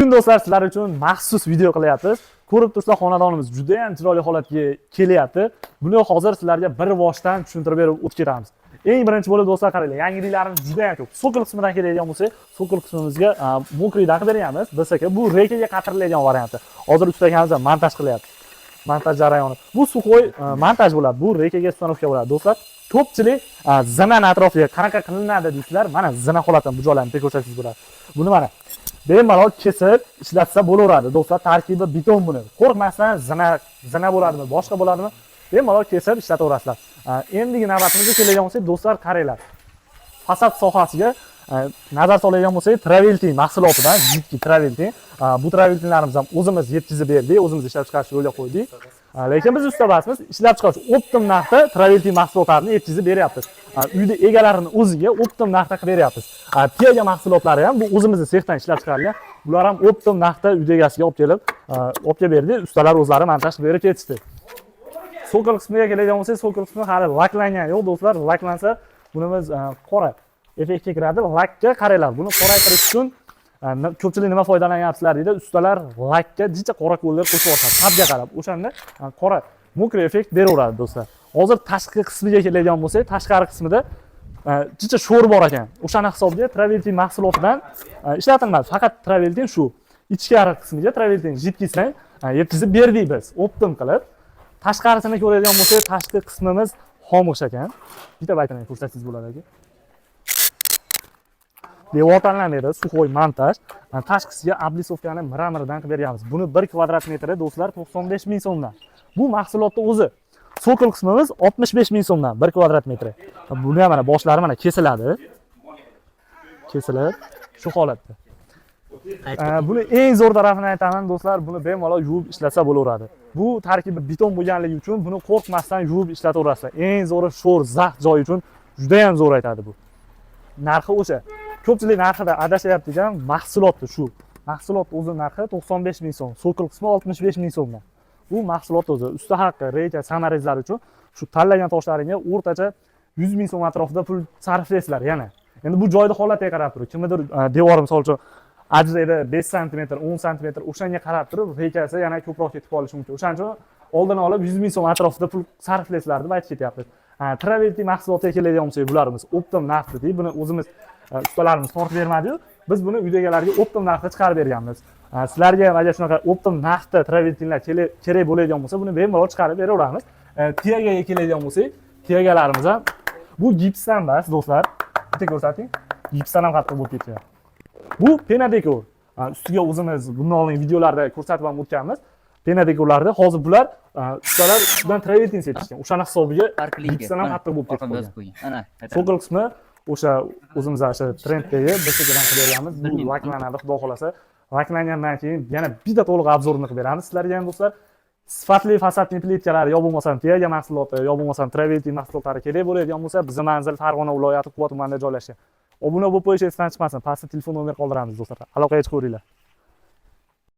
Bugun do'stlar sizlar uchun maxsus video qilyapmiz. Ko'rib turibsizlar, xonadonimiz juda ham chiroyli holatga kelyapti. Buni hozir sizlarga bir boshdan tushuntirib berib o'tib ketamiz. Eng birinchi bo'lib do'stlar qaranglar, yangiliklarimiz juda ham ko'p. Sokol qismidan keladigan bo'lsak, sokol qismimizga mokriydan beryapmiz. Bilsak, bu rekaga qatiriladigan varianti. Hozir ustakamizda montaj qilyapti. Montaj jarayoni. Bu suxoy montaj bo'ladi. Bu rekaga ustanovka bo'ladi do'stlar. Ko'pchilik zaman atrofiga qanaqa qilinadi deysizlar. Mana zina holatini bu joylarni ko'rsatsangiz bo'ladi. Buni mana bemalol kesib ishlatsa bo'laveradi do'stlar. Tarkibi beton buni. Qo'rqmasdan zina bo'ladimi, boshqa bo'ladimi? Bemalol kesib ishlataverasizlar. Endigi navbatimizga keladigan bo'lsak, do'stlar qaranglar. Fasad sohasiga nazar soladigan bo'lsak, traveltin mahsulotidan, jiddiy traveltin. Bu traveltinlarimiz ham o'zimiz yetkazib berdik, o'zimiz ishlab chiqarishga yo'lga qo'ydik. Lekin biz usta emasmiz, ishlab chiqaruvchi optim narxda traveltin mahsulotlarini yetkazib beryapmiz. Uyda egalarining o'ziga optim narxda qilib beryapmiz. Piyaga mahsulotlari ham bu o'zimizning sexdan ishlab chiqarilgan. Bular ham optim narxda uyda egasiga olib kelib berdi. Ustalar o'zlari montaj qilib berib ketishdi. Sokol qismiga keladigan bo'lsak, sokol qismi hali laklangan yo'q do'stlar. Laklansa bunimiz qora effektga kiradi. Lakka qaranglar. Buni qoraytirish uchun ko'pchilik nima foydalanyapsizlar deydi. Ustalar lakka jicha qora ko'llar qo'shib yuboradi. Tabga qarab, o'shanda qora mokri effekt beraveradi do'stlar. Hozir tashqi qismiga keladigan bo'lsak, tashqari qismida jicha sho'r bor ekan. O'shani hisobiga traveltin mahsulotidan ishlatilmadi. Faqat traveltin shu. Ichkari qismiga traveltin jidkisdan yetkazib berdik biz, optim qilib. Tashqarisini ko'radigan bo'lsak, tashqi qismimiz xomush ekan. Bitta baytini ko'rsatsangiz bo'ladi aka. Devor tanlanadi, suxoy montaj. Tashqisiga oblisovkani mramordan qilib beryapmiz. Buni 1 kvadrat metri do'stlar 95 ming so'mdan. Bu mahsulotning o'zi. Sokol qismimiz 65 ming so'mdan 1 kvadrat metri. Buni ham mana boshlari mana kesiladi. Kesilib shu holatda. Buni eng zo'r tarafini aytaman do'stlar, buni bemalol yuvib ishlatsa bo'laveradi. Bu tarkibi beton bo'lganligi uchun buni qo'rqmasdan yuvib ishlataverasizlar. Eng zo'ri sho'r, zax joy uchun juda ham zo'r aytadi bu. Narxi o'sha. Ko'pchilik narxida adashyapti ekan, mahsulotni shu. Mahsulot o'zi narxi 95 ming so'm, sokol qismi 65 ming so'mdan. Bu mahsulot o'zi usta haqqi, reyka, samarangizlar uchun shu tanlagan toshlaringga o'rtacha 100 ming so'm atrofida pul sarflaysizlar yana. Endi bu joyda holatiga qarab turib, kimdir devori misol uchun ajraydi 5 sm, 10 sm o'shanga qarab turib, reykasi yana ko'proq ketib qolishi mumkin. O'shaning uchun oldin olib 100 ming so'm atrofida pul sarflaysizlar deb aytib ketyapmiz. Traveltin mahsulotiga keladigan bo'lsak, bularimiz optim narxda deydi. Buni o'zimiz ustalarimiz tortib bermadi-yu. Biz buni uydagilarga optim narxda chiqarib berganmiz. Sizlarga ham agar shunaqa optim narxda traveltinlar kerak bo'ladigan bo'lsa, buni bemalol chiqarib beraveramiz. Tiyagaga keladigan bo'lsak, tiyagalarimiz ham bu gipsdan emas do'stlar. Bitta ko'rsating. Gipsdan ham qattiq bo'lib ketgan. Bu pena dekor. Ustiga o'zimiz bundan oldin videolarda ko'rsatib ham o'tganmiz. Pena dekorlarda hozir bular ustalar ustidan traveltin sepishgan. O'shani hisobiga gipsdan ham qattiq bo'lib ketgan. Ana, sokol qismi o'sha o'zimiz o'sha trenddagi bittadan qilib beramiz. Bu laklanadi, xudo xolasa. Laklangandan keyin yana bitta to'liq obzorini qilib beramiz sizlarga ham do'stlar. Sifatli fasadli plitkalar yo bo'lmasa piyaga mahsuloti, yo bo'lmasa traveltin mahsulotlari kerak bo'ladigan bo'lsa, bizning manzil Farg'ona viloyati Quva tumanida joylashgan. Obuna bo'lib qo'yishingiz esdan chiqmasin. Pastda telefon nomer qoldiramiz do'stlar. Aloqaga chiqaveringlar.